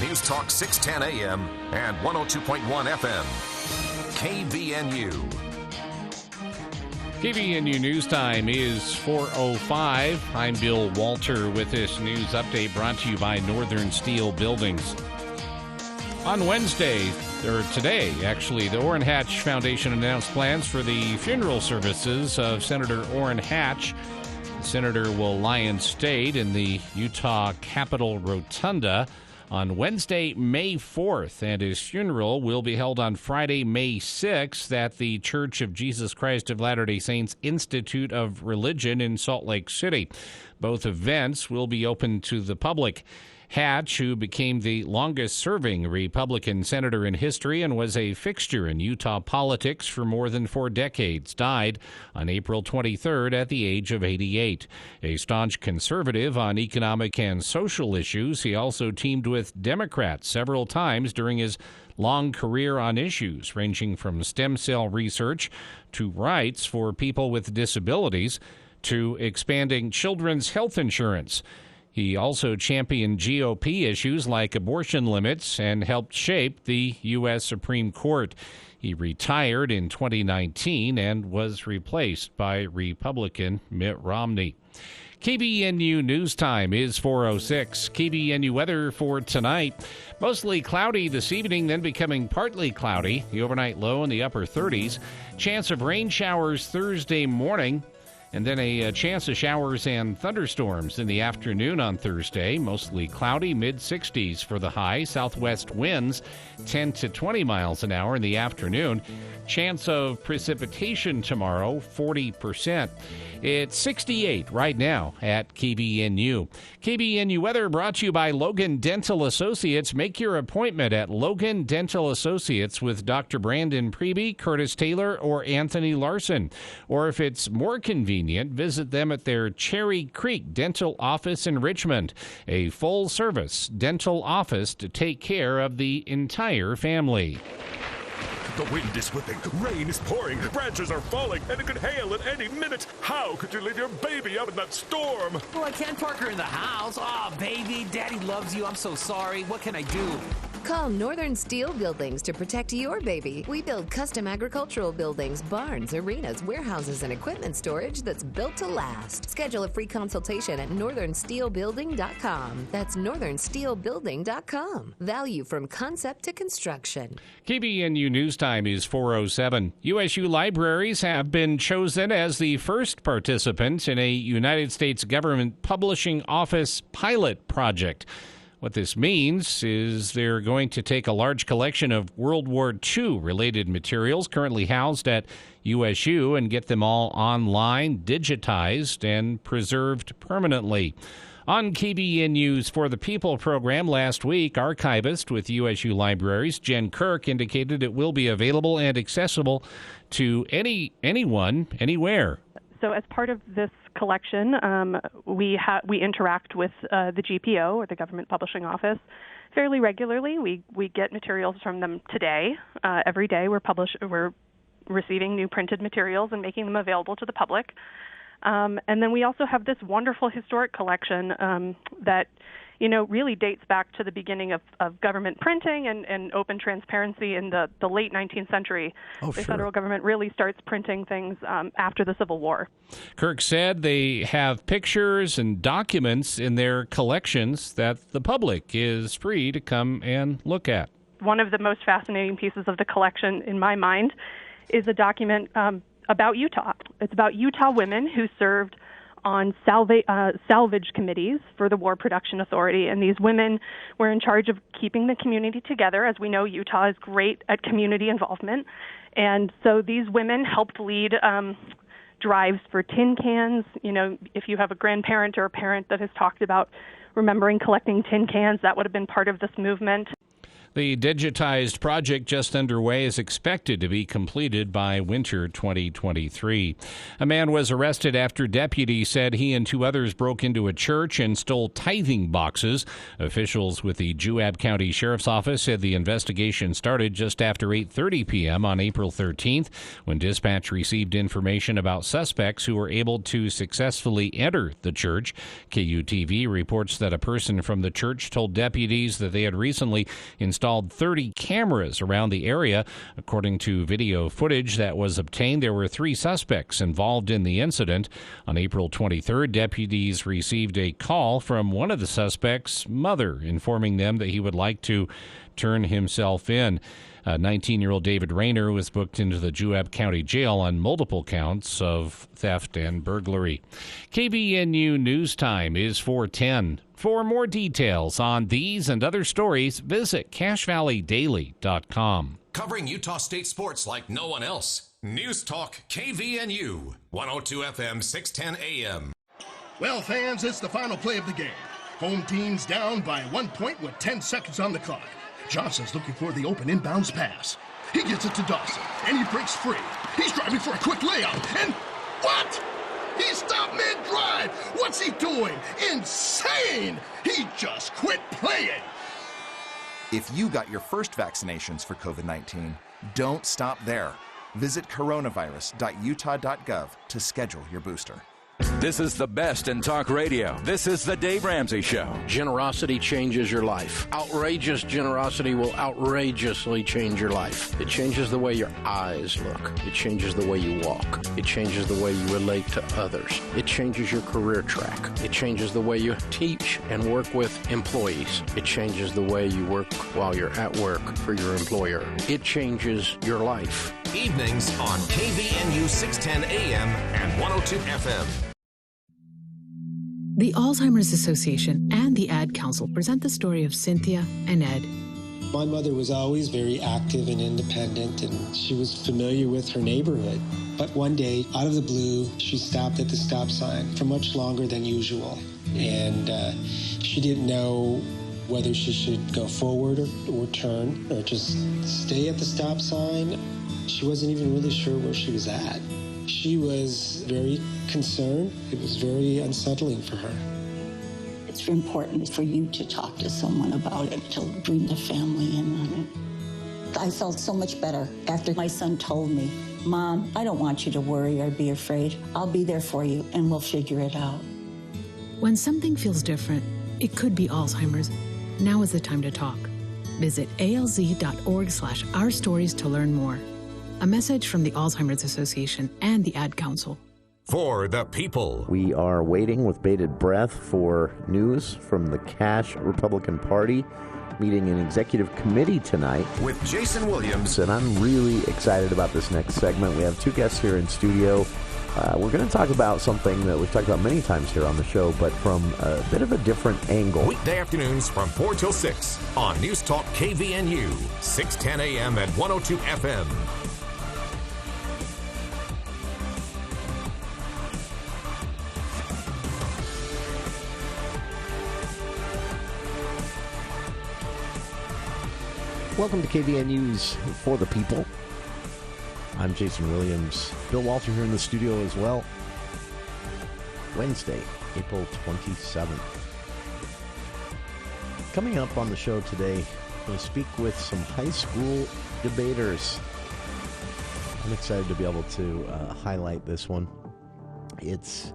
News Talk 610 AM and 102.1 FM. KBNU. KBNU News Time is 4:05. I'm Bill Walter with this news update brought to you by Northern Steel Buildings. On Wednesday, or today, actually, the Orrin Hatch Foundation announced plans for the funeral services of Senator Orrin Hatch. The senator will lie in state in the Utah Capitol Rotunda on Wednesday, May 4th, and his funeral will be held on Friday, May 6th at the Church of Jesus Christ of Latter-day Saints Institute of Religion in Salt Lake City. Both events will be open to the public. Hatch, who became the longest-serving Republican senator in history and was a fixture in Utah politics for more than 4 decades, died on April 23rd at the age of 88. A staunch conservative on economic and social issues, he also teamed with Democrats several times during his long career on issues ranging from stem cell research to rights for people with disabilities to expanding children's health insurance. He also championed GOP issues like abortion limits and helped shape the U.S. Supreme Court. He retired in 2019 and was replaced by Republican Mitt Romney. KBNU News Time is 4:06. KBNU weather for tonight. Mostly cloudy this evening, then becoming partly cloudy. The overnight low in the upper 30s. Chance of rain showers Thursday morning. And then a chance of showers and thunderstorms in the afternoon on Thursday. Mostly cloudy, mid-60s for the high. Southwest winds 10 to 20 miles an hour in the afternoon. Chance of precipitation tomorrow, 40%. It's 68 right now at KBNU. KBNU weather brought to you by Logan Dental Associates. Make your appointment at Logan Dental Associates with Dr. Brandon Preby, Curtis Taylor, or Anthony Larson. Or if it's more convenient, visit them at their Cherry Creek Dental Office in Richmond, a full-service dental office to take care of the entire family. The wind is whipping, rain is pouring, branches are falling, and it could hail at any minute. How could you leave your baby out in that storm? Well, I can't park her in the house. Aw, baby, Daddy loves you. I'm so sorry. What can I do? Call Northern Steel Buildings to protect your baby. We build custom agricultural buildings, barns, arenas, warehouses, and equipment storage that's built to last. Schedule a free consultation at northernsteelbuilding.com. That's northernsteelbuilding.com. Value from concept to construction. KBNU News Time is 4:07. USU libraries have been chosen as the first participants in a United States Government Publishing Office pilot project. What this means is they're going to take a large collection of World War II-related materials currently housed at USU and get them all online, digitized, and preserved permanently. On KBNU's For the People program last week, archivist with USU Libraries, Jen Kirk, indicated it will be available and accessible to anyone, anywhere. So as part of this collection, we interact with the GPO, or the Government Publishing Office, fairly regularly. We get materials from them today. Every day we're receiving new printed materials and making them available to the public. And then we also have this wonderful historic collection that, really dates back to the beginning of government printing and open transparency in the late 19th century. The federal government really starts printing things after the Civil War. Kirk said they have pictures and documents in their collections that the public is free to come and look at. One of the most fascinating pieces of the collection, in my mind, is a document about Utah. It's about Utah women who served on salvage committees for the War Production Authority. And these women were in charge of keeping the community together. As we know, Utah is great at community involvement. And so these women helped lead drives for tin cans. If you have a grandparent or a parent that has talked about remembering collecting tin cans, that would have been part of this movement. The digitized project just underway is expected to be completed by winter 2023. A man was arrested after deputies said he and 2 others broke into a church and stole tithing boxes. Officials with the Juab County Sheriff's Office said the investigation started just after 8:30 p.m. on April 13th when dispatch received information about suspects who were able to successfully enter the church. KUTV reports that a person from the church told deputies that they had recently installed 30 cameras around the area. According to video footage that was obtained, there were 3 suspects involved in the incident. On April 23rd, deputies received a call from one of the suspects' mother informing them that he would like to turn himself in. 19-year-old David Rayner was booked into the Juab County Jail on multiple counts of theft and burglary. KBNU News Time is 4:10. For more details on these and other stories, visit CashValleyDaily.com. Covering Utah State sports like no one else. News Talk KVNU, 102 FM, 610 AM. Well, fans, it's the final play of the game. Home team's down by 1 point with 10 seconds on the clock. Johnson's looking for the open inbounds pass. He gets it to Dawson, and he breaks free. He's driving for a quick layup, and what? He stopped mid-drive. What's he doing? Insane! He just quit playing. If you got your first vaccinations for COVID-19, don't stop there. Visit coronavirus.utah.gov to schedule your booster. This is the best in talk radio. This is the Dave Ramsey Show. Generosity changes your life. Outrageous generosity will outrageously change your life. It changes the way your eyes look. It changes the way you walk. It changes the way you relate to others. It changes your career track. It changes the way you teach and work with employees. It changes the way you work while you're at work for your employer. It changes your life. Evenings on KVNU 610 AM and 102 FM. The Alzheimer's Association and the Ad Council present the story of Cynthia and Ed. My mother was always very active and independent, and she was familiar with her neighborhood. But one day, out of the blue, she stopped at the stop sign for much longer than usual. And she didn't know whether she should go forward or turn or just stay at the stop sign. She wasn't even really sure where she was at. She was very concerned. It was very unsettling for her. It's important for you to talk to someone about it, to bring the family in on it. I felt so much better after my son told me, Mom, I don't want you to worry or be afraid. I'll be there for you and we'll figure it out. When something feels different, it could be Alzheimer's. Now is the time to talk. Visit alz.org/ourstories to learn more. A message from the Alzheimer's Association and the Ad Council. For the people. We are waiting with bated breath for news from the Cash Republican Party meeting an executive committee tonight. With Jason Williams. And I'm really excited about this next segment. We have 2 guests here in studio. We're going to talk about something that we've talked about many times here on the show, but from a bit of a different angle. Weekday afternoons from 4 till 6 on News Talk KVNU, 610 AM and 102 FM. Welcome to KVNU's For the People. I'm Jason Williams. Bill Walter here in the studio as well. Wednesday, April 27th. Coming up on the show today, I'm going to speak with some high school debaters. I'm excited to be able to highlight this one. It's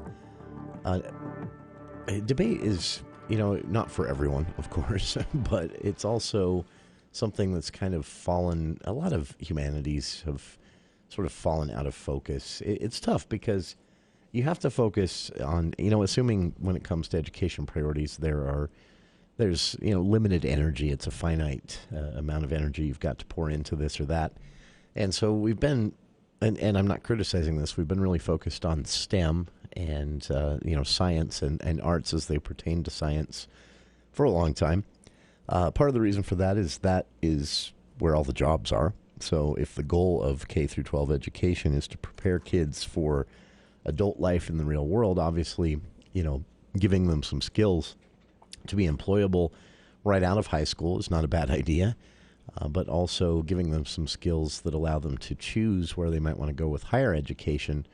a debate is, not for everyone, of course, but it's also something that's kind of fallen, a lot of humanities have sort of fallen out of focus. It's tough because you have to focus on, assuming when it comes to education priorities, there's limited energy. It's a finite amount of energy you've got to pour into this or that. And so we've been, and I'm not criticizing this, we've been really focused on STEM and, science and arts as they pertain to science for a long time. Part of the reason for that is where all the jobs are. So if the goal of K through 12 education is to prepare kids for adult life in the real world, obviously, giving them some skills to be employable right out of high school is not a bad idea. but also giving them some skills that allow them to choose where they might want to go with higher education.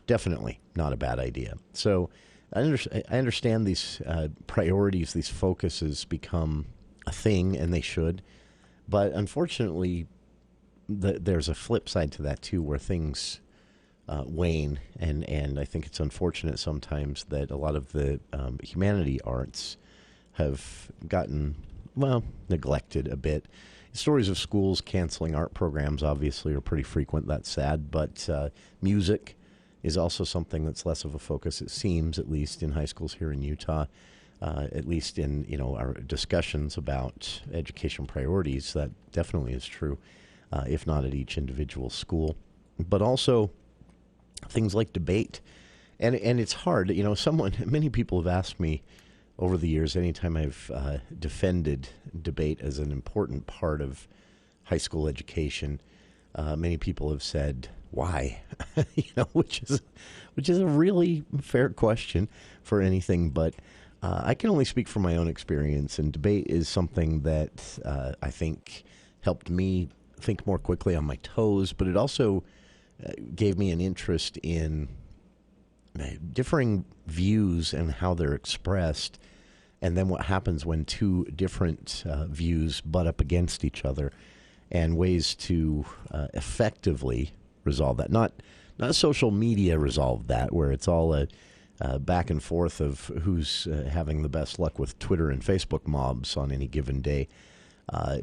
Definitely not a bad idea. So I understand these priorities, these focuses become a thing, and they should. But unfortunately, there's a flip side to that, too, where things wane. And I think it's unfortunate sometimes that a lot of the humanity arts have gotten, neglected a bit. Stories of schools canceling art programs, obviously, are pretty frequent. That's sad. But music is also something that's less of a focus, it seems, at least in high schools here in Utah. At least in our discussions about education priorities, that definitely is true, if not at each individual school. But also things like debate, and it's hard. Many people have asked me over the years, anytime I've defended debate as an important part of high school education, many people have said, "Why?" Which is a really fair question for anything, but. I can only speak from my own experience, and debate is something that I think helped me think more quickly on my toes, but it also gave me an interest in differing views and how they're expressed, and then what happens when two different views butt up against each other, and ways to effectively resolve that. Not social media resolve that, where it's all a back and forth of who's having the best luck with Twitter and Facebook mobs on any given day,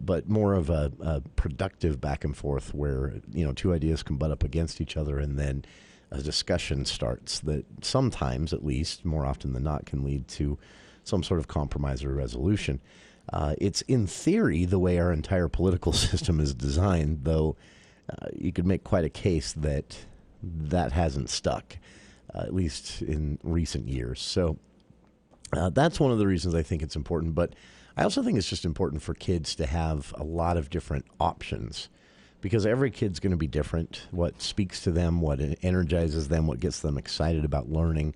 but more of a productive back and forth where two ideas can butt up against each other, and then a discussion starts that sometimes, at least more often than not, can lead to some sort of compromise or resolution. It's in theory the way our entire political system is designed, though you could make quite a case that hasn't stuck. At least in recent years. So that's one of the reasons I think it's important. But I also think it's just important for kids to have a lot of different options, because every kid's going to be different. What speaks to them, what energizes them, what gets them excited about learning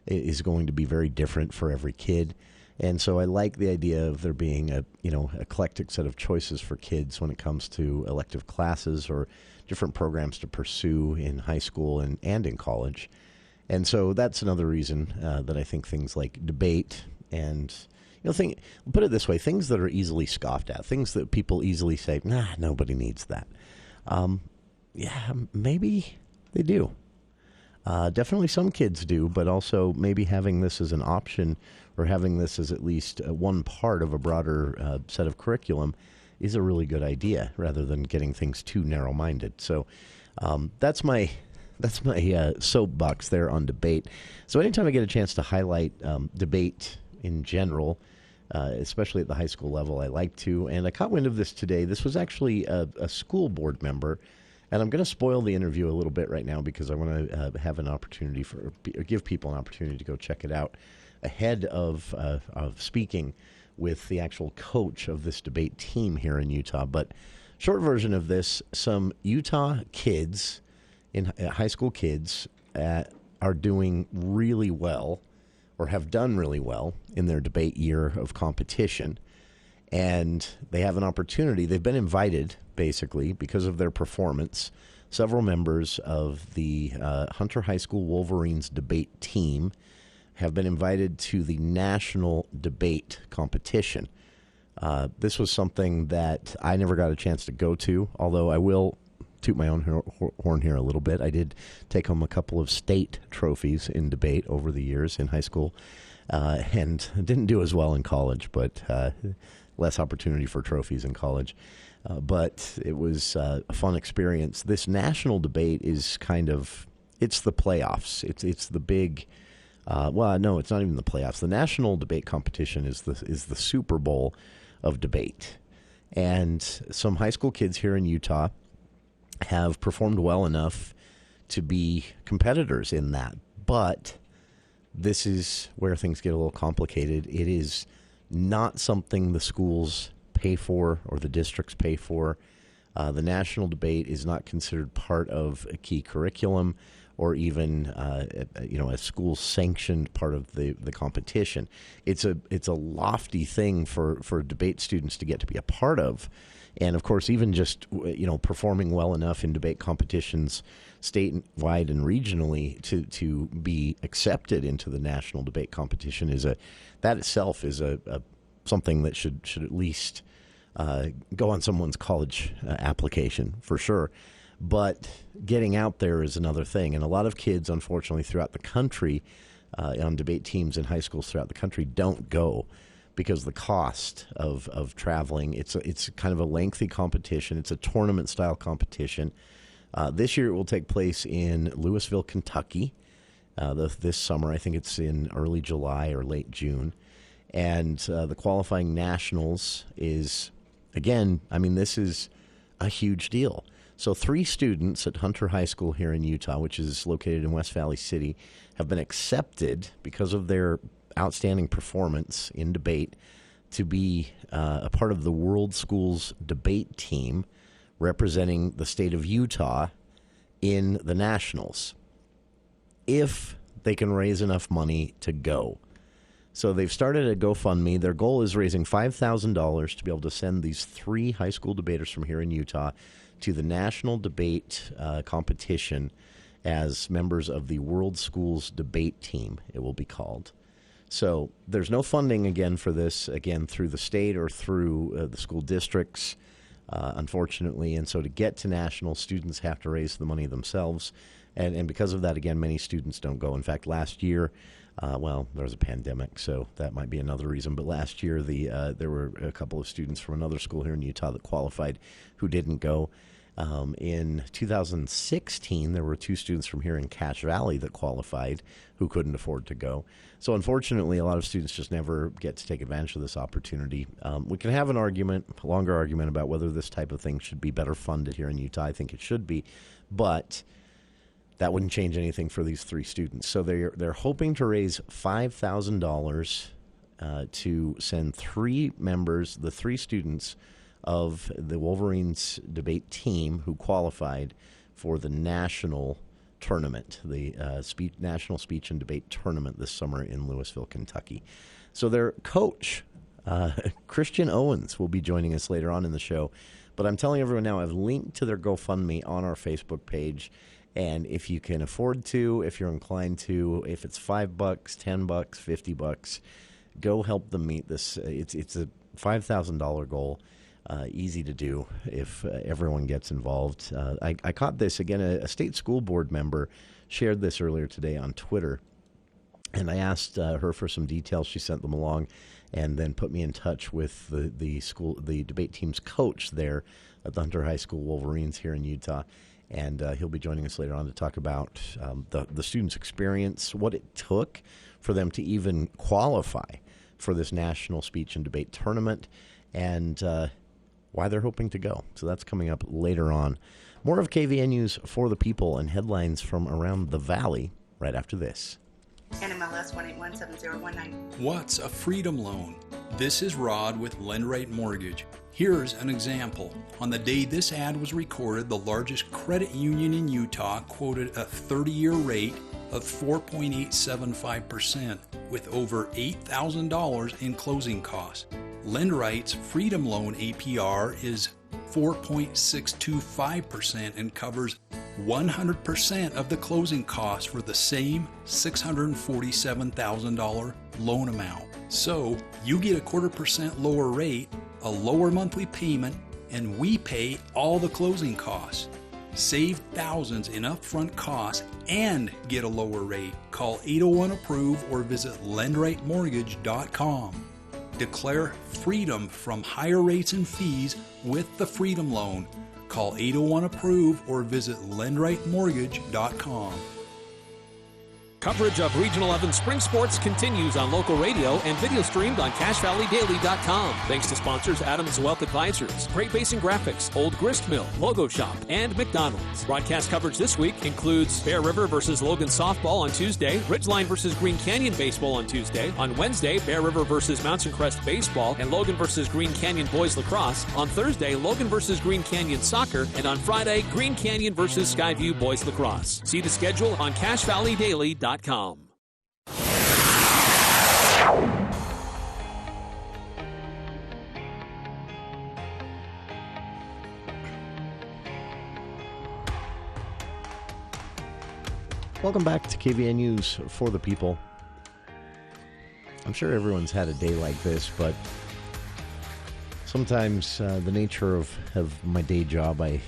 is going to be very different for every kid. And so I like the idea of there being a eclectic set of choices for kids when it comes to elective classes or different programs to pursue in high school and in college. And so that's another reason that I think things like debate and, put it this way, things that are easily scoffed at, things that people easily say, nah, nobody needs that. Maybe they do. Definitely some kids do, but also maybe having this as an option or having this as at least one part of a broader set of curriculum is a really good idea rather than getting things too narrow-minded. So that's my soapbox there on debate. So anytime I get a chance to highlight debate in general, especially at the high school level, I like to. And I caught wind of this today. This was actually a school board member. And I'm going to spoil the interview a little bit right now because I want to have an opportunity give people an opportunity to go check it out ahead of speaking with the actual coach of this debate team here in Utah. But short version of this, some Utah kids, high school kids, are doing really well or have done really well in their debate year of competition. And they have an opportunity. They've been invited, basically, because of their performance. Several members of the Hunter High School Wolverines debate team have been invited to the national debate competition. This was something that I never got a chance to go to, although I will toot my own horn here a little bit. I did take home a couple of state trophies in debate over the years in high school, and didn't do as well in college, but less opportunity for trophies in college. But it was a fun experience. This national debate is it's the playoffs. It's the big, no, it's not even the playoffs. The national debate competition is the Super Bowl of debate. And some high school kids here in Utah have performed well enough to be competitors in that. But this is where things get a little complicated. It is not something the schools pay for or the districts pay for. The national debate is not considered part of a key curriculum or even a school-sanctioned part of the competition. It's a lofty thing for debate students to get to be a part of. And, of course, even just, performing well enough in debate competitions statewide and regionally to be accepted into the national debate competition that itself is something that should at least go on someone's college application for sure. But getting out there is another thing. And a lot of kids, unfortunately, throughout the country, on debate teams in high schools throughout the country, don't go because the cost of traveling. It's kind of a lengthy competition. It's a tournament-style competition. This year it will take place in Louisville, Kentucky, this summer. I think it's in early July or late June. And the qualifying nationals is, again, this is a huge deal. So 3 students at Hunter High School here in Utah, which is located in West Valley City, have been accepted because of their outstanding performance in debate to be a part of the World Schools debate team representing the state of Utah in the nationals, if they can raise enough money to go. So they've started a GoFundMe. Their goal is raising $5,000 to be able to send these 3 high school debaters from here in Utah to the national debate competition as members of the World Schools debate team, it will be called. So there's no funding, again, for this, again, through the state or through the school districts, unfortunately. And so to get to national, students have to raise the money themselves. And because of that, again, many students don't go. In fact, last year, there was a pandemic, so that might be another reason. But last year, there were a couple of students from another school here in Utah that qualified who didn't go. In 2016, there were 2 students from here in Cache Valley that qualified who couldn't afford to go. So unfortunately, a lot of students just never get to take advantage of this opportunity. We can have a longer argument about whether this type of thing should be better funded here in Utah. I think it should be, but that wouldn't change anything for these 3 students. So they're hoping to raise $5,000 to send 3 members, the 3 students of the Wolverines debate team who qualified for the national tournament, the National Speech and Debate Tournament this summer in Louisville, Kentucky. So their coach, Christian Owens, will be joining us later on in the show. But I'm telling everyone now, I've linked to their GoFundMe on our Facebook page. And if you can afford to, if you're inclined to, if it's $5, $10, $50, go help them meet this. It's a $5,000 goal. Easy to do if everyone gets involved. I caught this, again, a state school board member shared this earlier today on Twitter, and I asked her for some details. She sent them along and then put me in touch with the debate team's coach there at the Hunter High School Wolverines here in Utah, and he'll be joining us later on to talk about the students' experience, what it took for them to even qualify for this national speech and debate tournament, and why they're hoping to go. So that's coming up later on. More of KVNU's For the People and headlines from around the Valley right after this. NMLS 1817019. What's a freedom loan? This is Rod with LendRate Mortgage. Here's an example. On the day this ad was recorded, the largest credit union in Utah quoted a 30-year rate of 4.875% with over $8,000 in closing costs. LendRate's Freedom Loan APR is 4.625% and covers 100% of the closing costs for the same $647,000 loan amount. So you get a 0.25% lower rate, a lower monthly payment, and we pay all the closing costs. Save thousands in upfront costs and get a lower rate. Call 801-APPROVE or visit lendratemortgage.com. Declare freedom from higher rates and fees with the Freedom Loan. Call 801-APPROVE or visit lendratemortgage.com. Coverage of Region 11 Spring Sports continues on local radio and video streamed on CashValleyDaily.com. Thanks to sponsors Adams Wealth Advisors, Great Basin Graphics, Old Grist Mill, Logo Shop, and McDonald's. Broadcast coverage this week includes Bear River versus Logan Softball on Tuesday, Ridgeline versus Green Canyon Baseball on Tuesday. On Wednesday, Bear River versus Mountain Crest Baseball and Logan versus Green Canyon Boys Lacrosse. On Thursday, Logan versus Green Canyon Soccer. And on Friday, Green Canyon versus Skyview Boys Lacrosse. See the schedule on CashValleyDaily.com. Welcome back to KVN News for the People. I'm sure everyone's had a day like this, but sometimes the nature of my day job, I'm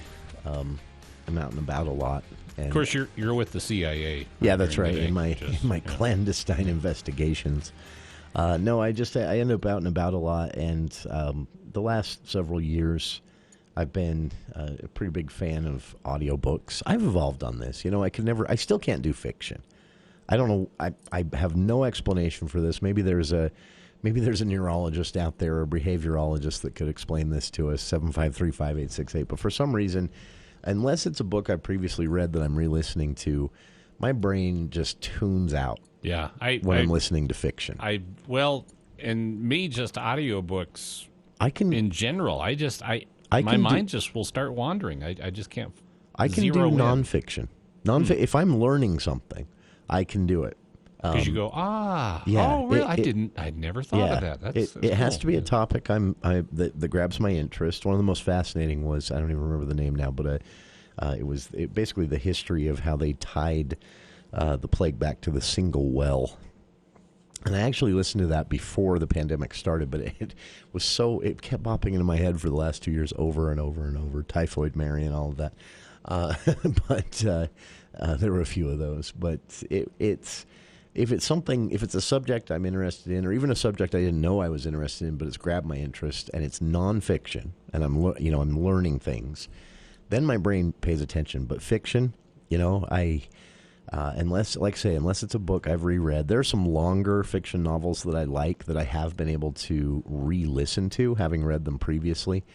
out and about a lot. And of course, you're with the CIA. Yeah, that's right. In my clandestine investigations. No, I end up out and about a lot, and the last several years, I've been a pretty big fan of audiobooks. I've evolved on this. I still can't do fiction. I don't know. I have no explanation for this. Maybe there's a neurologist out there, or a behaviorologist that could explain this to us. 7535868. But for some reason, unless it's a book I previously read that I'm re-listening to, my brain just tunes out. Yeah, when I'm listening to fiction. And me, just audiobooks. I can in general. My mind just will start wandering. I just can't. I can do nonfiction. If I'm learning something, I can do it. Because you go, yeah, oh, really? I'd never thought of that. It has to be a topic that grabs my interest. One of the most fascinating was, I don't even remember the name now, but it was basically the history of how they tied the plague back to the single well. And I actually listened to that before the pandemic started, but it kept popping into my head for the last 2 years over and over and over. Typhoid Mary and all of that. But there were a few of those. But if it's a subject I'm interested in, or even a subject I didn't know I was interested in, but it's grabbed my interest, and it's nonfiction, and I'm learning things, then my brain pays attention. But fiction, unless it's a book I've reread, there are some longer fiction novels that I like that I have been able to re-listen to, having read them previously.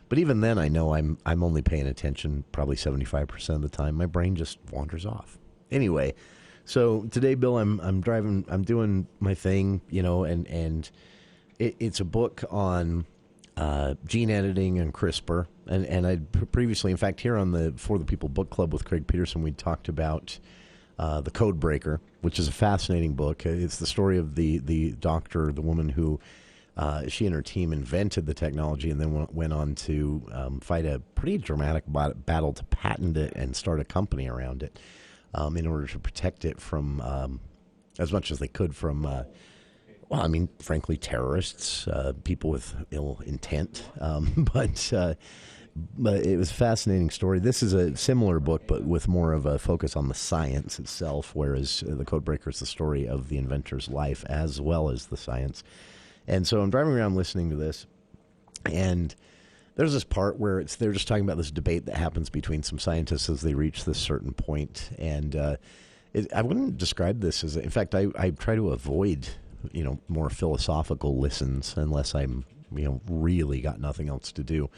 But even then, I know I'm only paying attention probably 75% of the time. My brain just wanders off. Anyway. So today, Bill, I'm driving. I'm doing my thing, and it's a book on gene editing and CRISPR. And I previously, in fact, here on the For the People Book Club with Craig Peterson, we talked about The Code Breaker, which is a fascinating book. It's the story of the doctor, the woman who she and her team invented the technology, and then went on to fight a pretty dramatic battle to patent it and start a company around it. In order to protect it from, as much as they could from, frankly, terrorists, people with ill intent. But it was a fascinating story. This is a similar book, but with more of a focus on the science itself, whereas The Codebreaker is the story of the inventor's life as well as the science. And so I'm driving around listening to this, and there's this part where they're just talking about this debate that happens between some scientists as they reach this certain point. And I wouldn't describe this as, in fact, I try to avoid, more philosophical listens unless I'm, really got nothing else to do.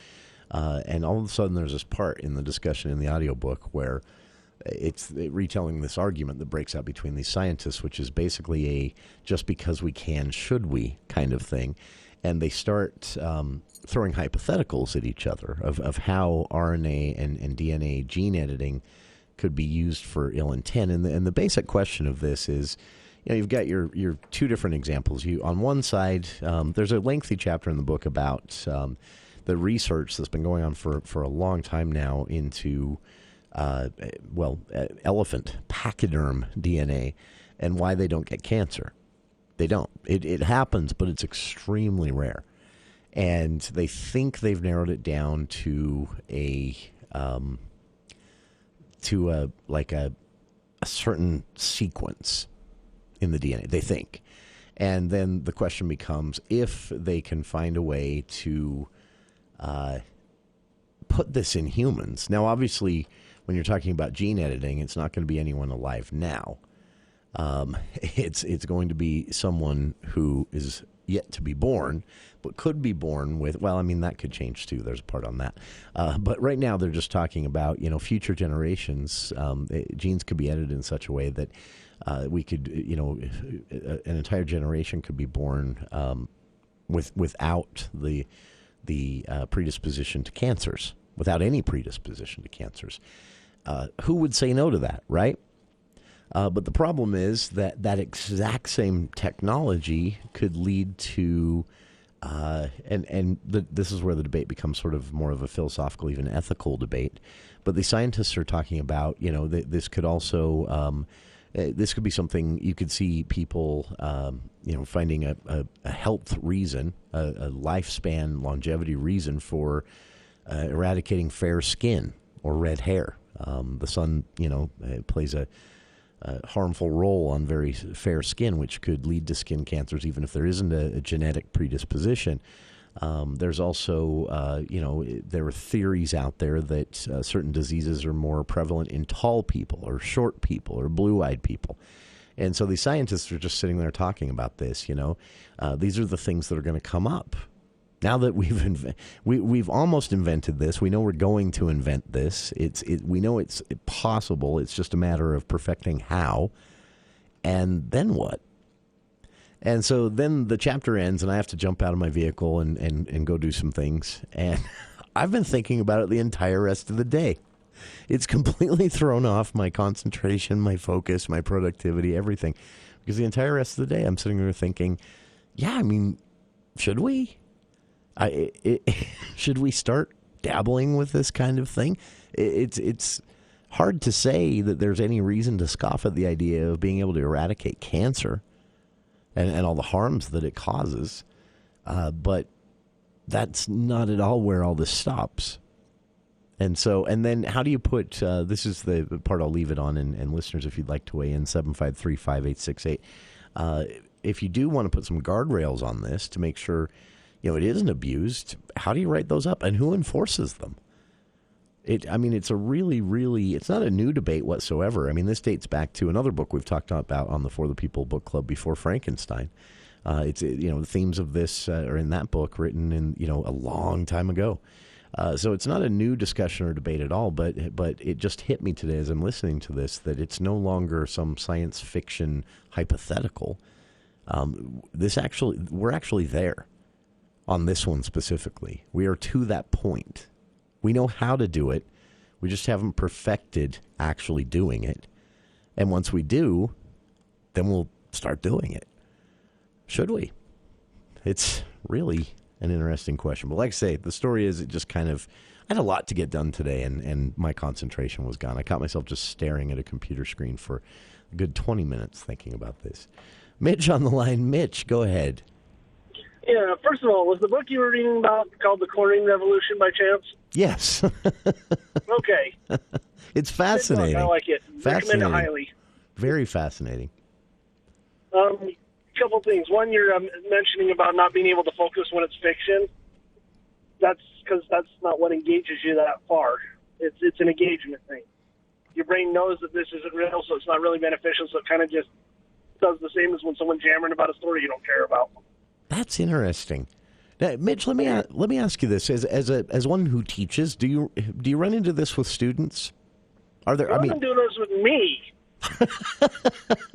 And all of a sudden there's this part in the discussion in the audiobook where it's retelling this argument that breaks out between these scientists, which is basically a just because we can, should we kind of thing. And they start throwing hypotheticals at each other of how RNA and DNA gene editing could be used for ill intent. And the basic question of this is, you've got your two different examples. On one side, there's a lengthy chapter in the book about the research that's been going on for a long time now into, elephant pachyderm DNA and why they don't get cancer. They don't. It happens, but it's extremely rare. And they think they've narrowed it down to a certain sequence in the DNA, they think. And then the question becomes, if they can find a way to put this in humans. Now, obviously, when you're talking about gene editing, it's not going to be anyone alive now. It's going to be someone who is yet to be born, but could be born with, well, I mean, that could change too. There's a part on that. But right now they're just talking about, future generations. Genes could be edited in such a way that we could, an entire generation could be born without the predisposition to cancers, without any predisposition to cancers. Who would say no to that, right? But the problem is that exact same technology could lead to, this is where the debate becomes sort of more of a philosophical, even ethical debate. But the scientists are talking about, this could also, this could be something you could see people, finding a health reason, a lifespan longevity reason for eradicating fair skin or red hair. The sun, plays a harmful role on very fair skin, which could lead to skin cancers, even if there isn't a genetic predisposition. There's also, there are theories out there that certain diseases are more prevalent in tall people or short people or blue-eyed people. And so these scientists are just sitting there talking about this, These are the things that are going to come up. Now that we've almost invented this, we know we're going to invent this. We know it's possible. It's just a matter of perfecting how, and then what? And so then the chapter ends, and I have to jump out of my vehicle and go do some things. And I've been thinking about it the entire rest of the day. It's completely thrown off my concentration, my focus, my productivity, everything. Because the entire rest of the day, I'm sitting there thinking, yeah, I mean, should we? Should we start dabbling with this kind of thing? It's hard to say that there's any reason to scoff at the idea of being able to eradicate cancer and all the harms that it causes. But that's not at all where all this stops. And then how do you put, this is the part I'll leave it on, and listeners, if you'd like to weigh in, 753-5868. If you do want to put some guardrails on this to make sure it isn't abused, how do you write those up, and who enforces them? It's a really, really, it's not a new debate whatsoever. I mean, this dates back to another book we've talked about on the For the People book club, Before Frankenstein. The themes of this are in that book, written in, a long time ago. So it's not a new discussion or debate at all, but it just hit me today as I'm listening to this that it's no longer some science fiction hypothetical. We're actually there. On this one specifically, we are to that point. We know how to do it. We just haven't perfected actually doing it. And once we do, then we'll start doing it. Should we? It's really an interesting question. But like I say, the story is, it just kind of, I had a lot to get done today, and my concentration was gone. I caught myself just staring at a computer screen for a good 20 minutes thinking about this. Mitch on the line. Mitch, go ahead. Yeah, first of all, was the book you were reading about called The Chlorine Revolution by chance? Yes. Okay. It's fascinating. I like it. Recommend it highly. Very fascinating. Couple things. One, you're mentioning about not being able to focus when it's fiction. That's because that's not what engages you that far. It's an engagement thing. Your brain knows that this isn't real, so it's not really beneficial, so it kind of just does the same as when someone's yammering about a story you don't care about. That's interesting. Now, Mitch, let me ask you this: as one who teaches, do you run into this with students? Are there? You haven't doing this with me.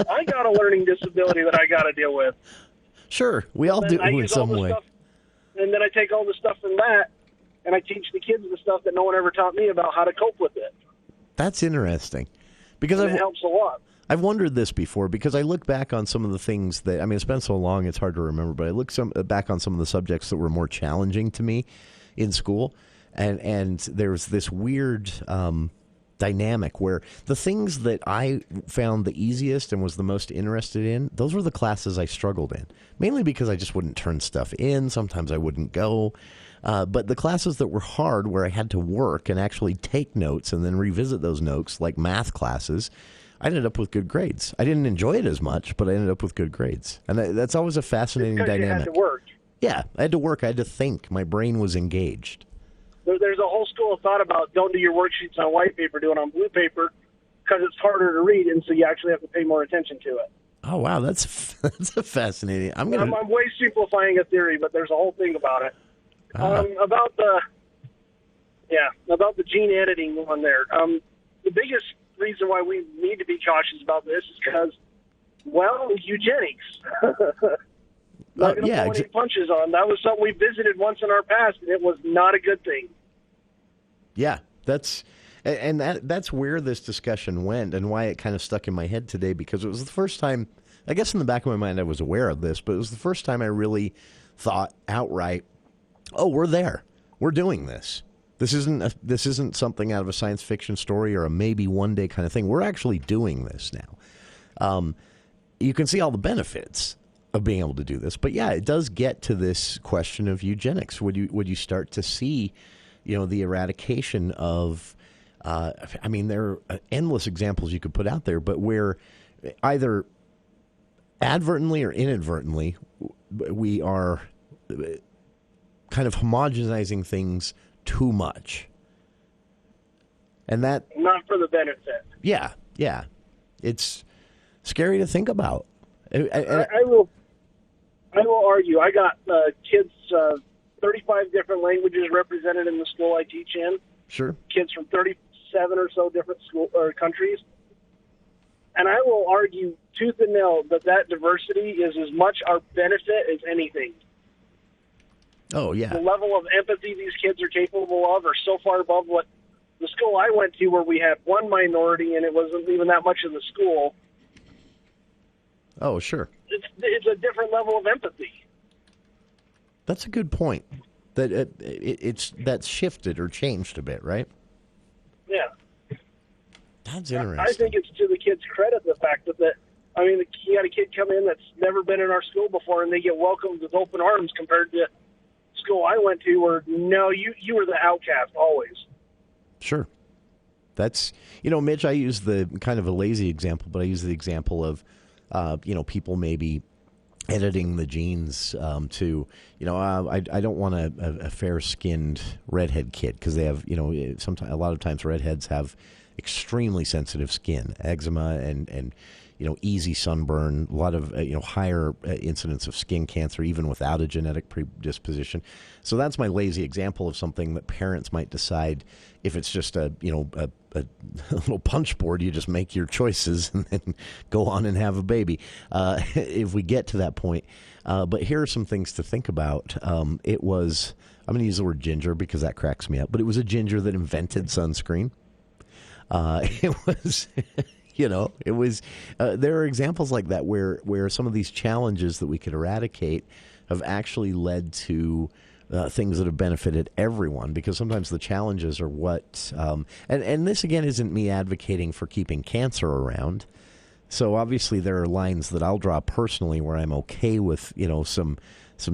I got a learning disability that I got to deal with. Sure, we all do in some way. And then I take all the stuff from that, and I teach the kids the stuff that no one ever taught me about how to cope with it. That's interesting, because it helps a lot. I've wondered this before, because I look back on some of the things that, it's been so long it's hard to remember, but I look back on some of the subjects that were more challenging to me in school, and there was this weird dynamic where the things that I found the easiest and was the most interested in, those were the classes I struggled in, mainly because I just wouldn't turn stuff in. Sometimes I wouldn't go. But the classes that were hard, where I had to work and actually take notes and then revisit those notes, like math classes, I ended up with good grades. I didn't enjoy it as much, but I ended up with good grades. And that's always a fascinating dynamic. You had to work. Yeah, I had to work. I had to think. My brain was engaged. There's a whole school of thought about don't do your worksheets on white paper, do it on blue paper, because it's harder to read, and so you actually have to pay more attention to it. Oh wow, that's a fascinating. I'm way simplifying a theory, but there's a whole thing about it. About the gene editing one there. The biggest reason why we need to be cautious about this is because, well, eugenics. Not going to pull any punches on. That was something we visited once in our past, and it was not a good thing. Yeah, that's where this discussion went, and why it kind of stuck in my head today, because it was the first time, I guess in the back of my mind I was aware of this, but it was the first time I really thought outright, oh, we're there. We're doing this. This isn't something out of a science fiction story or a maybe one day kind of thing. We're actually doing this now. You can see all the benefits of being able to do this, but yeah, it does get to this question of eugenics. Would you start to see, the eradication of? There are endless examples you could put out there, but where either advertently or inadvertently we are kind of homogenizing things too much, and that not for the benefit. Yeah, it's scary to think about. I will argue. I got kids, 35 different languages represented in the school I teach in. Sure, kids from 37 or so different school or countries, and I will argue tooth and nail that diversity is as much our benefit as anything. Oh, yeah. The level of empathy these kids are capable of are so far above what the school I went to, where we had one minority and it wasn't even that much of the school. Oh, sure. It's a different level of empathy. That's a good point. That that's shifted or changed a bit, right? Yeah. That's interesting. I think it's to the kids' credit, the fact that you got a kid come in that's never been in our school before, and they get welcomed with open arms compared to school I went to, where no, you were the outcast always. Sure. That's, Mitch, I use the kind of a lazy example, but I use the example of, people maybe editing the genes to, I don't want a fair-skinned redhead kid, because they have, sometimes a lot of times redheads have extremely sensitive skin, eczema and easy sunburn, a lot of, higher incidence of skin cancer, even without a genetic predisposition. So that's my lazy example of something that parents might decide, if it's just a little punch board, you just make your choices and then go on and have a baby. If we get to that point. But here are some things to think about. I'm going to use the word ginger because that cracks me up, but it was a ginger that invented sunscreen. It was... it was. There are examples like that where some of these challenges that we could eradicate have actually led to things that have benefited everyone. Because sometimes the challenges are what. And this again isn't me advocating for keeping cancer around. So obviously there are lines that I'll draw personally where I'm okay with some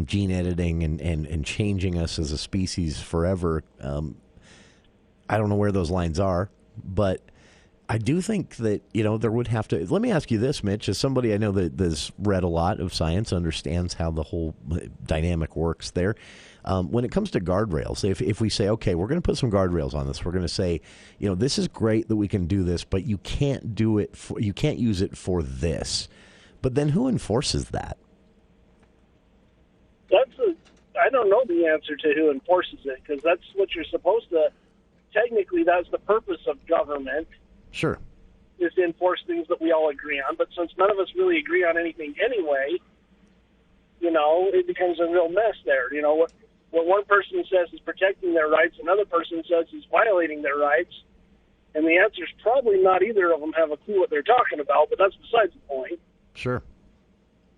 gene editing and changing us as a species forever. I don't know where those lines are, but I do think that, there would have to... Let me ask you this, Mitch. As somebody I know that has read a lot of science, understands how the whole dynamic works there. When it comes to guardrails, if we say, okay, we're going to put some guardrails on this, we're going to say, this is great that we can do this, but you can't do it you can't use it for this. But then who enforces that? I don't know the answer to who enforces it, because that's what you're supposed to... Technically, that's the purpose of government. Sure. Is to enforce things that we all agree on. But since none of us really agree on anything anyway, it becomes a real mess there. What one person says is protecting their rights, another person says is violating their rights. And the answer is probably not either of them have a clue what they're talking about, but that's besides the point. Sure.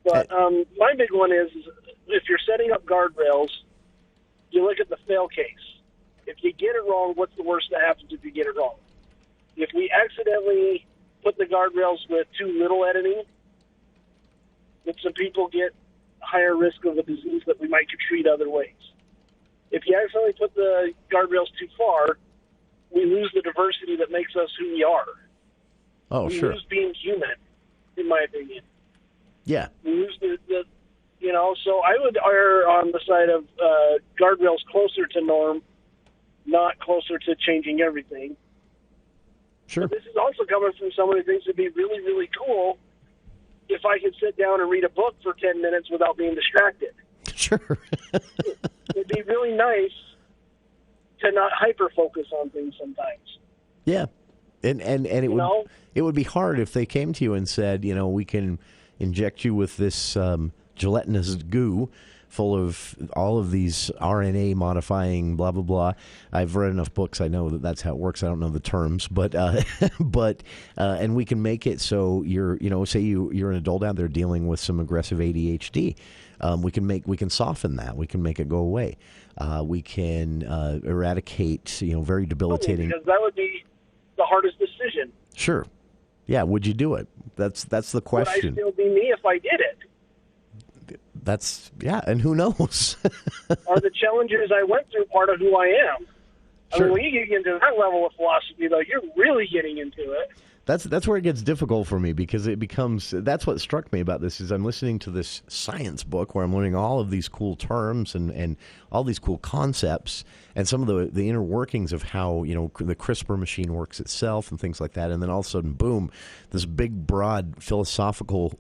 But my big one is if you're setting up guardrails, you look at the fail case. If you get it wrong, what's the worst that happens if you get it wrong? If we accidentally put the guardrails with too little editing, then some people get higher risk of a disease that we might could treat other ways. If you accidentally put the guardrails too far, we lose the diversity that makes us who we are. Oh, we sure. lose being human, in my opinion. Yeah. We lose so I would err on the side of guardrails closer to norm, not closer to changing everything. Sure. But this is also coming from someone who thinks it'd be really, really cool if I could sit down and read a book for 10 minutes without being distracted. Sure. It'd be really nice to not hyper-focus on things sometimes. Yeah. And it would be hard if they came to you and said, we can inject you with this gelatinous goo full of all of these RNA modifying blah blah blah. I've read enough books. I know that that's how it works. I don't know the terms, but and we can make it so you're say you're an adult out there dealing with some aggressive ADHD. We can soften that. We can make it go away. We can eradicate very debilitating. Because that would be the hardest decision. Sure. Yeah. Would you do it? That's the question. Would I still be me if I did it? And who knows? Are the challenges I went through part of who I am? Sure. I mean, when you get into that level of philosophy, though, you're really getting into it. That's where it gets difficult for me, because it becomes, that's what struck me about this, is I'm listening to this science book where I'm learning all of these cool terms and all these cool concepts and some of the inner workings of how, the CRISPR machine works itself and things like that. And then all of a sudden, boom, this big, broad philosophical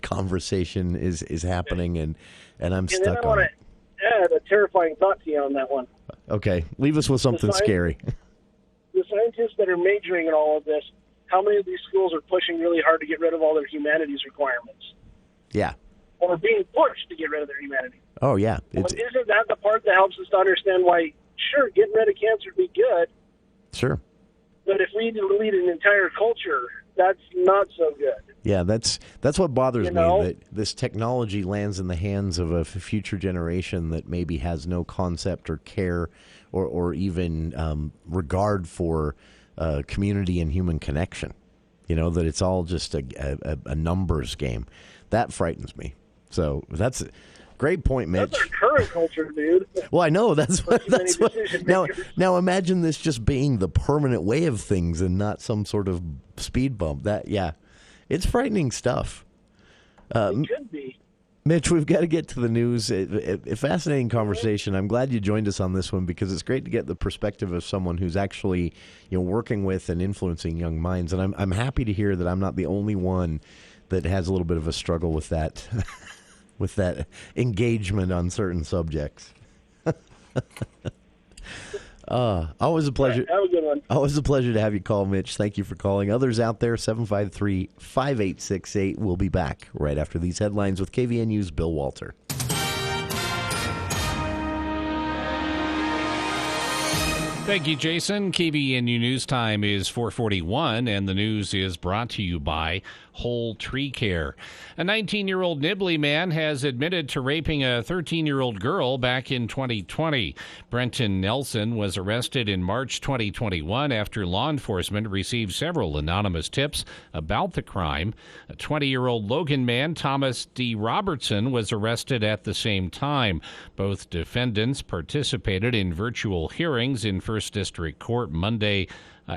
conversation is happening, and I'm stuck on it. I want to add a terrifying thought to you on that one. Okay, leave us with something scary. The scientists that are majoring in all of this, how many of these schools are pushing really hard to get rid of all their humanities requirements? Yeah. Or being pushed to get rid of their humanities? Oh, yeah. But isn't that the part that helps us to understand why, sure, getting rid of cancer would be good, Sure. but if we delete an entire culture, that's not so good. Yeah, that's what bothers me, that this technology lands in the hands of a future generation that maybe has no concept or care or even regard for community and human connection. That it's all just a numbers game. That frightens me. So that's a great point, Mitch. That's our current culture, dude. Well, I know that's what. Now imagine this just being the permanent way of things and not some sort of speed bump. It's frightening stuff. It could be. Mitch, we've got to get to the news. A fascinating conversation. I'm glad you joined us on this one, because it's great to get the perspective of someone who's actually, working with and influencing young minds. And I'm happy to hear that I'm not the only one that has a little bit of a struggle with that, with that engagement on certain subjects. Always a pleasure. Have a good one. Always a pleasure to have you call, Mitch. Thank you for calling. Others out there, 753-5868. We'll be back right after these headlines with KVNU's Bill Walter. Thank you, Jason. KVNU News Time is 4:41, and the news is brought to you by Whole Tree Care. A 19-year-old Nibley man has admitted to raping a 13-year-old girl back in 2020. Brenton Nelson was arrested in March 2021 after law enforcement received several anonymous tips about the crime. A 20-year-old Logan man, Thomas D. Robertson, was arrested at the same time. Both defendants participated in virtual hearings in First District Court Monday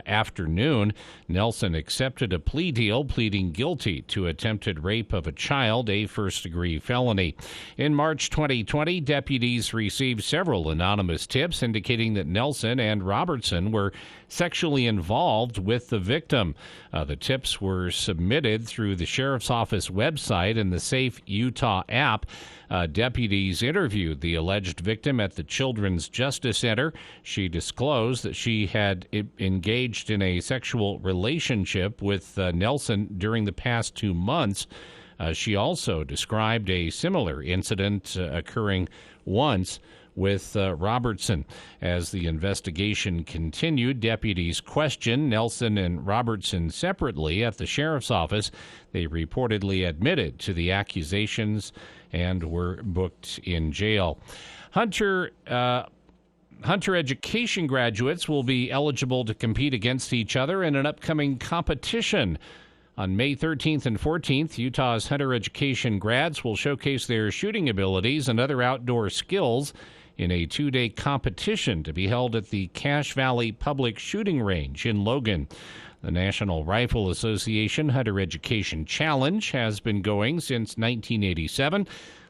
afternoon. Nelson accepted a plea deal, pleading guilty to attempted rape of a child, a first-degree felony. In March 2020, deputies received several anonymous tips indicating that Nelson and Robertson were sexually involved with the victim. The tips were submitted through the Sheriff's Office website and the Safe Utah app. Deputies interviewed the alleged victim at the Children's Justice Center. She disclosed that she had engaged in a sexual relationship with Nelson during the past 2 months. She also described a similar incident occurring once with Robertson. As the investigation continued, deputies questioned Nelson and Robertson separately at the sheriff's office. They reportedly admitted to the accusations and were booked in jail. Hunter education graduates will be eligible to compete against each other in an upcoming competition. On May 13th and 14th, Utah's Hunter education grads will showcase their shooting abilities and other outdoor skills in a 2-day competition to be held at the Cache Valley Public Shooting Range in Logan. The National Rifle Association Hunter Education Challenge has been going since 1987.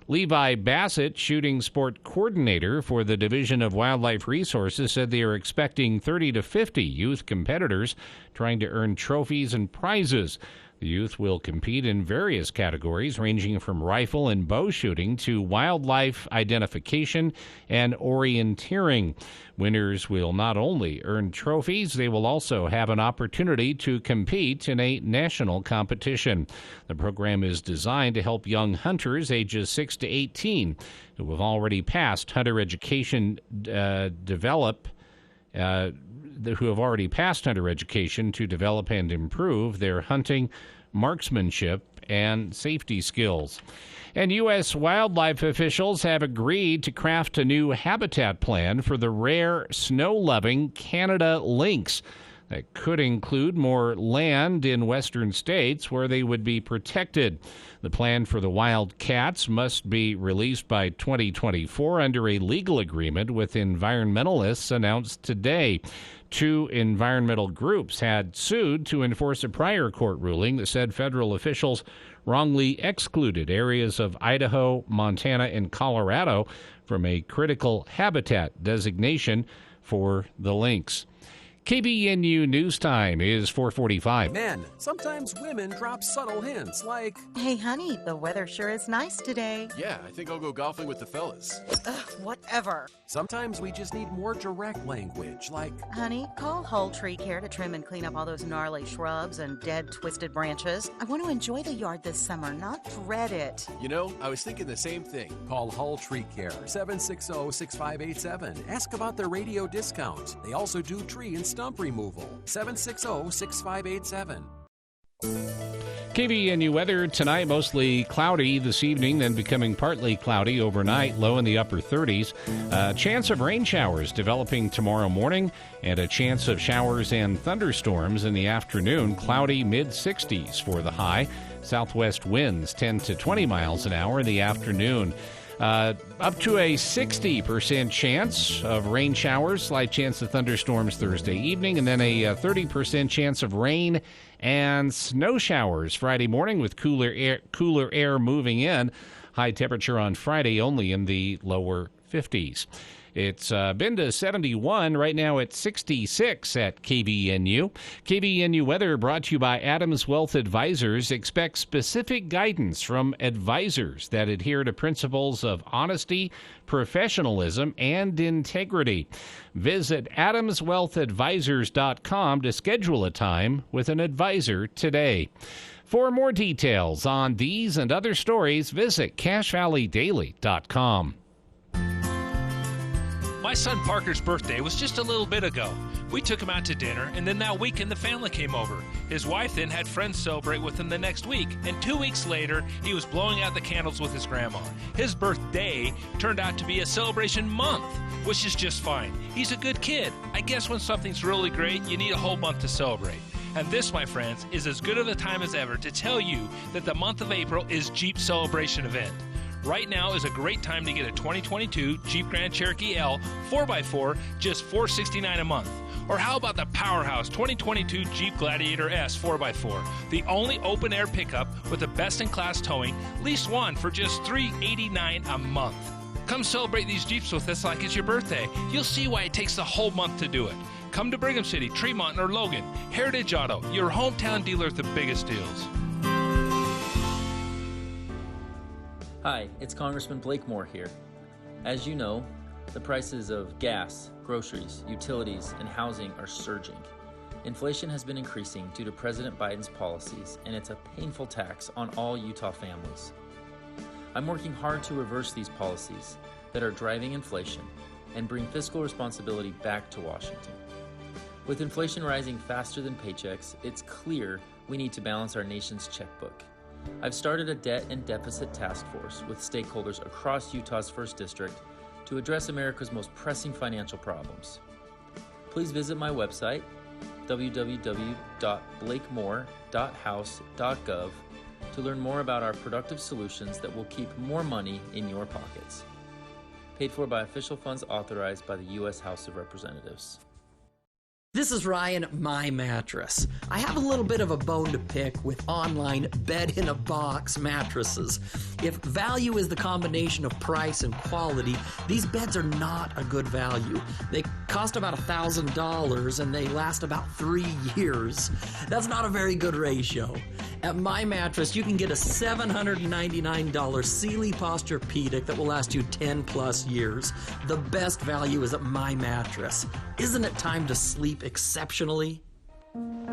Levi Bassett, shooting sport coordinator for the Division of Wildlife Resources, said they are expecting 30 to 50 youth competitors trying to earn trophies and prizes. The youth will compete in various categories, ranging from rifle and bow shooting to wildlife identification and orienteering. Winners will not only earn trophies, they will also have an opportunity to compete in a national competition. The program is designed to help young hunters ages 6 to 18 who have already passed hunter education who have already passed hunter education to develop and improve their hunting, marksmanship, and safety skills. And U.S. wildlife officials have agreed to craft a new habitat plan for the rare snow-loving Canada lynx. That could include more land in western states where they would be protected. The plan for the wild cats must be released by 2024 under a legal agreement with environmentalists announced today. 2 environmental groups had sued to enforce a prior court ruling that said federal officials wrongly excluded areas of Idaho, Montana, and Colorado from a critical habitat designation for the lynx. KBNU News Time is 4:45. Men, sometimes women drop subtle hints like, "Hey, honey, the weather sure is nice today." "Yeah, I think I'll go golfing with the fellas." Ugh, whatever. Sometimes we just need more direct language like, "Honey, call Whole Tree Care to trim and clean up all those gnarly shrubs and dead, twisted branches. I want to enjoy the yard this summer, not dread it." You know, I was thinking the same thing. Call Hull Tree Care, 760-6587. Ask about their radio discount. They also do tree and stump removal. 760-6587. KBNU weather tonight, mostly cloudy this evening, then becoming partly cloudy overnight, low in the upper 30s. Chance of rain showers developing tomorrow morning, and a chance of showers and thunderstorms in the afternoon. Cloudy mid-60s for the high. Southwest winds 10 to 20 miles an hour in the afternoon. Up to a 60% chance of rain showers, slight chance of thunderstorms Thursday evening, and then a 30% chance of rain and snow showers Friday morning with cooler air moving in. High temperature on Friday only in the lower 50s. It's been to 71. Right now it's 66 at KBNU. KBNU weather brought to you by Adams Wealth Advisors. Expect specific guidance from advisors that adhere to principles of honesty, professionalism, and integrity. Visit adamswealthadvisors.com to schedule a time with an advisor today. For more details on these and other stories, visit CashValleyDaily.com. My son Parker's birthday was just a little bit ago. We took him out to dinner, and then that weekend the family came over. His wife then had friends celebrate with him the next week, and 2 weeks later, he was blowing out the candles with his grandma. His birthday turned out to be a celebration month, which is just fine. He's a good kid. I guess when something's really great, you need a whole month to celebrate. And this, my friends, is as good of a time as ever to tell you that the month of April is Jeep Celebration Event. Right now is a great time to get a 2022 Jeep Grand Cherokee L 4x4, just $469 a month. Or how about the Powerhouse 2022 Jeep Gladiator S 4x4, the only open-air pickup with the best-in-class towing, lease one for just $389 a month. Come celebrate these Jeeps with us like it's your birthday. You'll see why it takes the whole month to do it. Come to Brigham City, Tremont, or Logan. Heritage Auto, your hometown dealer with the biggest deals. Hi, it's Congressman Blake Moore here. As you know, the prices of gas, groceries, utilities, and housing are surging. Inflation has been increasing due to President Biden's policies, and it's a painful tax on all Utah families. I'm working hard to reverse these policies that are driving inflation and bring fiscal responsibility back to Washington. With inflation rising faster than paychecks, it's clear we need to balance our nation's checkbook. I've started a debt and deficit task force with stakeholders across Utah's 1st District to address America's most pressing financial problems. Please visit my website, www.blakemore.house.gov, to learn more about our productive solutions that will keep more money in your pockets. Paid for by official funds authorized by the U.S. House of Representatives. This is Ryan at My Mattress. I have a little bit of a bone to pick with online bed-in-a-box mattresses. If value is the combination of price and quality, these beds are not a good value. They cost about $1,000 and they last about 3 years. That's not a very good ratio. At My Mattress, you can get a $799 Sealy Posturepedic that will last you 10 plus years. The best value is at My Mattress. Isn't it time to sleep exceptionally?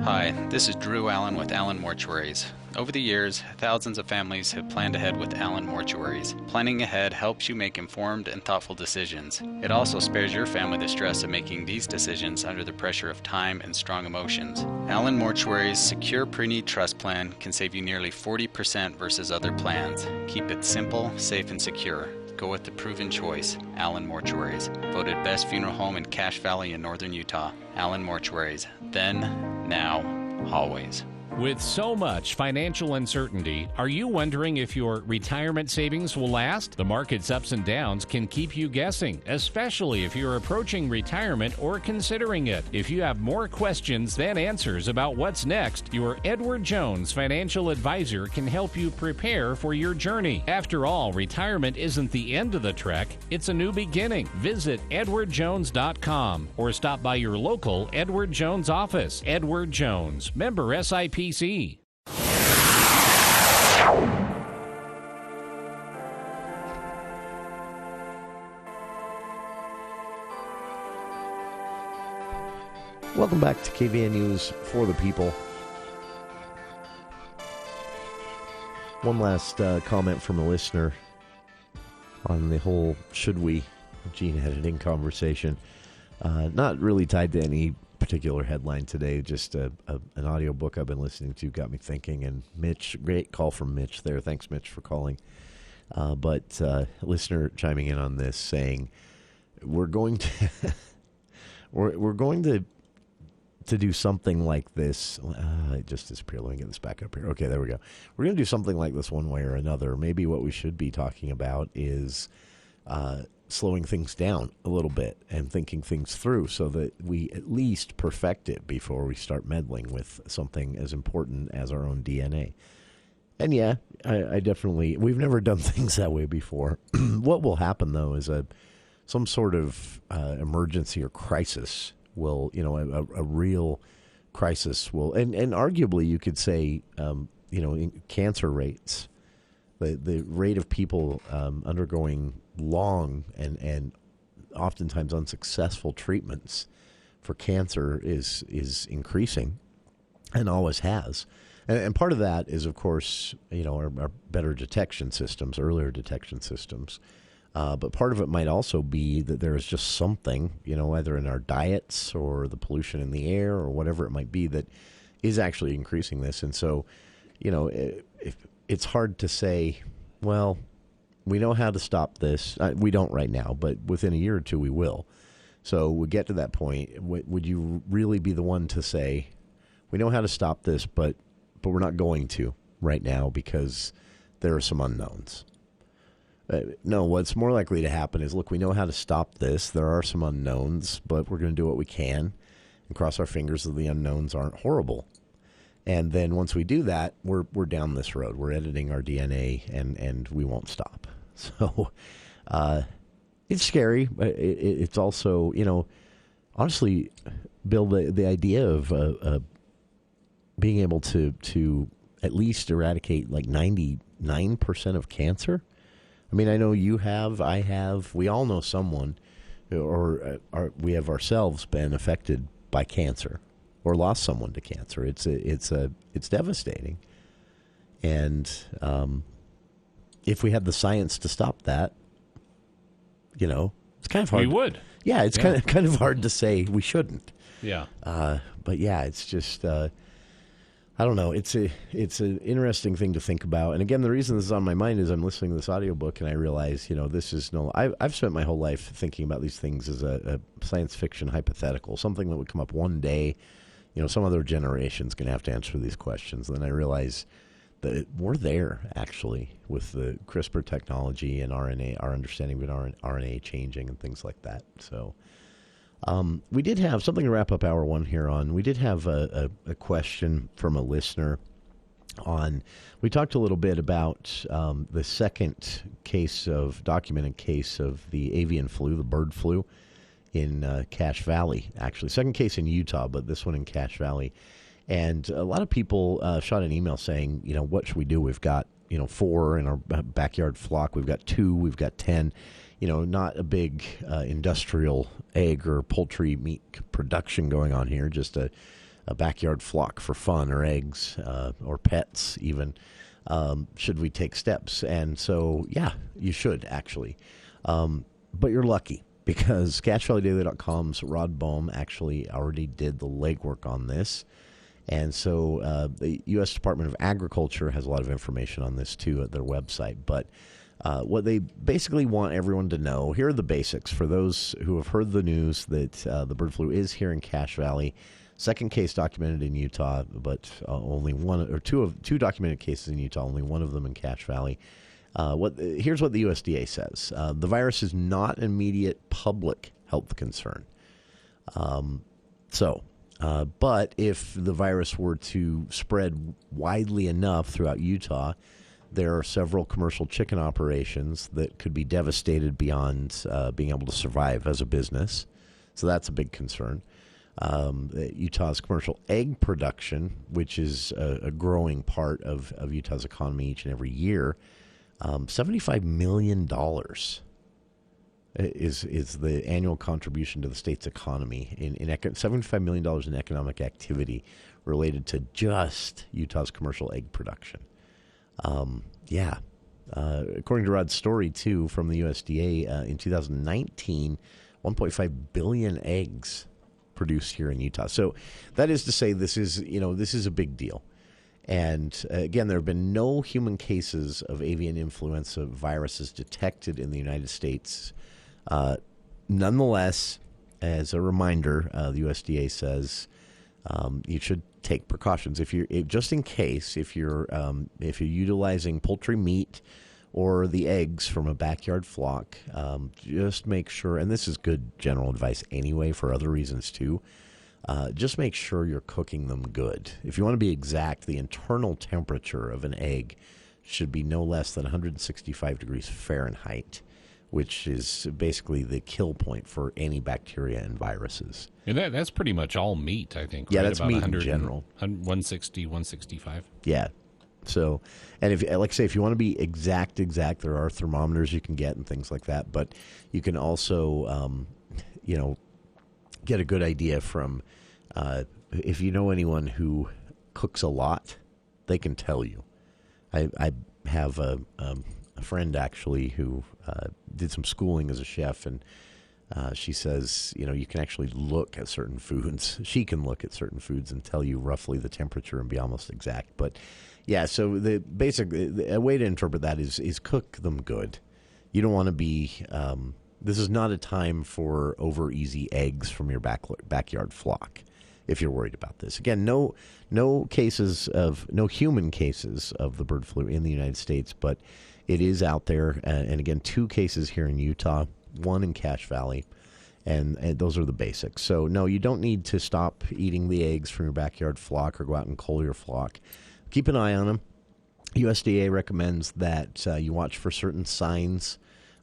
Hi, this is Drew Allen with Allen Mortuaries. Over the years, thousands of families have planned ahead with Allen Mortuaries. Planning ahead helps you make informed and thoughtful decisions. It also spares your family the stress of making these decisions under the pressure of time and strong emotions. Allen Mortuaries' secure pre-need trust plan can save you nearly 40% versus other plans. Keep it simple, safe, and secure. Go with the proven choice, Allen Mortuaries. Voted best funeral home in Cache Valley in northern Utah. Allen Mortuaries. Then, now, always. With so much financial uncertainty, are you wondering if your retirement savings will last? The market's ups and downs can keep you guessing, especially if you're approaching retirement or considering it. If you have more questions than answers about what's next, your Edward Jones financial advisor can help you prepare for your journey. After all, retirement isn't the end of the trek, it's a new beginning. Visit edwardjones.com or stop by your local Edward Jones office. Edward Jones, member SIPC. Welcome back to KVN News for the People. One last comment from a listener on the whole should we gene editing conversation. Not really tied to any particular headline today, just an audiobook I've been listening to got me thinking. And Mitch, great call from Mitch there. Thanks, Mitch, for calling. But a listener chiming in on this saying, we're going to we're going to do something like this. It just disappeared. Let me get this back up here. Okay, there we go. We're going to do something like this one way or another. Maybe what we should be talking about is slowing things down a little bit and thinking things through so that we at least perfect it before we start meddling with something as important as our own DNA. And yeah, I definitely, we've never done things that way before. What will happen though is some sort of emergency or crisis will, a real crisis will, and arguably you could say, in cancer rates, the rate of people undergoing long and oftentimes unsuccessful treatments for cancer is increasing and always has. And part of that is, of course, our better detection systems, earlier detection systems. But part of it might also be that there is just something, either in our diets or the pollution in the air or whatever it might be that is actually increasing this. And so, if it's hard to say, well, we know how to stop this. We don't right now, but within a year or two we will. So we get to that point. Would you really be the one to say, we know how to stop this, but we're not going to right now because there are some unknowns? No, what's more likely to happen is, look, we know how to stop this. There are some unknowns, but we're going to do what we can and cross our fingers that the unknowns aren't horrible. And then once we do that, we're down this road. We're editing our DNA, and we won't stop. So it's scary. But it's also, honestly, Bill, the idea of being able to at least eradicate like 99% of cancer. I mean, I know you have, I have, we all know someone, or we have ourselves been affected by cancer or lost someone to cancer. It's devastating. And if we had the science to stop that, it's kind of hard. We would. Yeah, it's kind of hard to say we shouldn't. Yeah. But yeah, it's just I don't know. It's an interesting thing to think about. And again, the reason this is on my mind is I'm listening to this audiobook and I realize, this is I've spent my whole life thinking about these things as a science fiction hypothetical, something that would come up one day. Some other generation's going to have to answer these questions. And then I realize that we're there, actually, with the CRISPR technology and RNA, our understanding of RNA changing and things like that. So We did have something to wrap up hour one here on. We did have a question from a listener on. We talked a little bit about the second documented case of the avian flu, the bird flu, in Cache Valley. Actually, second case in Utah, but this one in Cache Valley. And a lot of people shot an email saying, what should we do? We've got 4 in our backyard flock. We've got 2. We've got 10. Not a big industrial egg or poultry meat production going on here, just a backyard flock for fun or eggs or pets even. Should we take steps? And so, yeah, you should actually. But you're lucky because CacheValleyDaily.com's Rod Bohm actually already did the legwork on this. And so the U.S. Department of Agriculture has a lot of information on this, too, at their website. But what they basically want everyone to know, here are the basics. For those who have heard the news that the bird flu is here in Cache Valley, second case documented in Utah, but only two documented cases in Utah, only one of them in Cache Valley. Here's what the USDA says. The virus is not an immediate public health concern. But if the virus were to spread widely enough throughout Utah, there are several commercial chicken operations that could be devastated beyond being able to survive as a business. So that's a big concern. Utah's commercial egg production, which is a growing part of Utah's economy each and every year, $75 million is the annual contribution to the state's economy in $75 million in economic activity related to just Utah's commercial egg production. According to Rod's story, too, from the USDA, in 2019, 1.5 billion eggs produced here in Utah. So that is to say this is a big deal. And again, there have been no human cases of avian influenza viruses detected in the United States. Nonetheless, as a reminder, the USDA says you should take precautions if you're utilizing poultry meat or the eggs from a backyard flock. Just make sure, and this is good general advice anyway for other reasons too. Just make sure you're cooking them good. If you want to be exact, the internal temperature of an egg should be no less than 165 degrees Fahrenheit, which is basically the kill point for any bacteria and viruses. And that's pretty much all meat, I think. Yeah, right? that's about meat in general. 160, 165. Yeah. So, and if, like I say, if you want to be exact, there are thermometers you can get and things like that. But you can also, get a good idea from, if you know anyone who cooks a lot, they can tell you. I have a friend actually who did some schooling as a chef, and she says, you can actually look at certain foods. She can look at certain foods and tell you roughly the temperature and be almost exact. But yeah, so a way to interpret that is cook them good. You don't want to be. This is not a time for over easy eggs from your backyard flock. If you're worried about this, again, no human cases of the bird flu in the United States, but it is out there. And again, 2 cases here in Utah, 1 in Cache Valley, and those are the basics. So no, you don't need to stop eating the eggs from your backyard flock or go out and cull your flock. Keep an eye on them. USDA recommends that you watch for certain signs.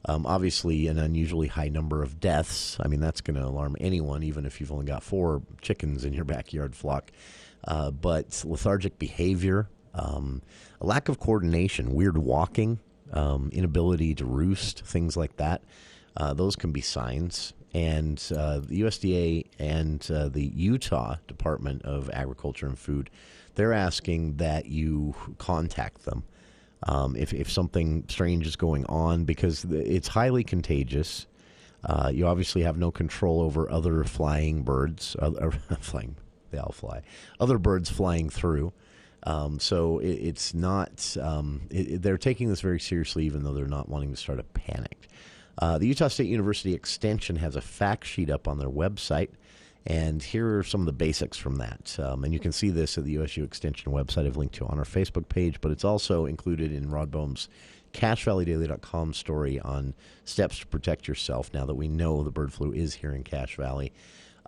Obviously, an unusually high number of deaths. I mean, that's going to alarm anyone, even if you've only got 4 chickens in your backyard flock. But lethargic behavior, a lack of coordination, weird walking, inability to roost, things like that. Those can be signs. And the USDA and the Utah Department of Agriculture and Food, they're asking that you contact them. If something strange is going on, because it's highly contagious. You obviously have no control over other flying birds. They all fly. Other birds flying through. So it's not. They're taking this very seriously, even though they're not wanting to start a panic. The Utah State University Extension has a fact sheet up on their website. And here are some of the basics from that. And you can see this at the USU Extension website I've linked to on our Facebook page, but it's also included in Rod Bohm's CacheValleyDaily.com story on steps to protect yourself now that we know the bird flu is here in Cache Valley.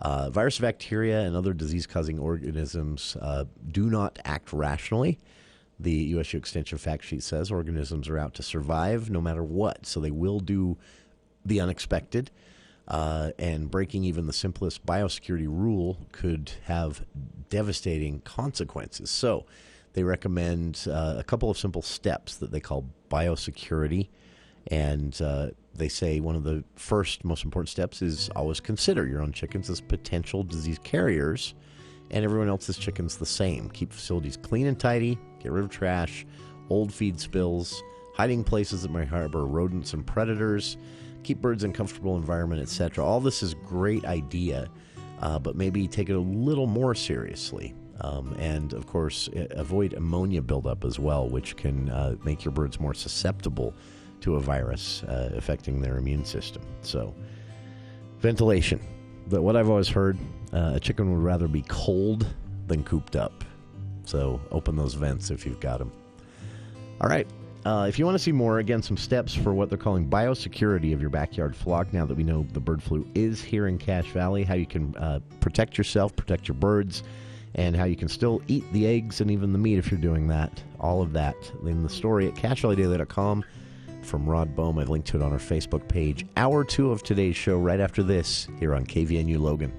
Virus, bacteria, and other disease-causing organisms do not act rationally. The USU Extension fact sheet says organisms are out to survive no matter what, so they will do the unexpected. And breaking even the simplest biosecurity rule could have devastating consequences. So they recommend a couple of simple steps that they call biosecurity. And they say one of the first most important steps is always consider your own chickens as potential disease carriers and everyone else's chickens the same. Keep facilities clean and tidy, get rid of trash, old feed spills, hiding places that might harbor rodents and predators, keep birds in comfortable environment, etc. All this is great idea, but maybe take it a little more seriously. And, of course, avoid ammonia buildup as well, which can make your birds more susceptible to a virus affecting their immune system. So, ventilation. But what I've always heard, a chicken would rather be cold than cooped up. So, open those vents if you've got them. All right. If you want to see more, again, some steps for what they're calling biosecurity of your backyard flock, now that we know the bird flu is here in Cache Valley, how you can protect yourself, protect your birds, and how you can still eat the eggs and even the meat if you're doing that. All of that in the story at CacheValleyDaily.com from Rod Bohm. I've linked to it on our Facebook page. Hour 2 of today's show right after this here on KVNU Logan.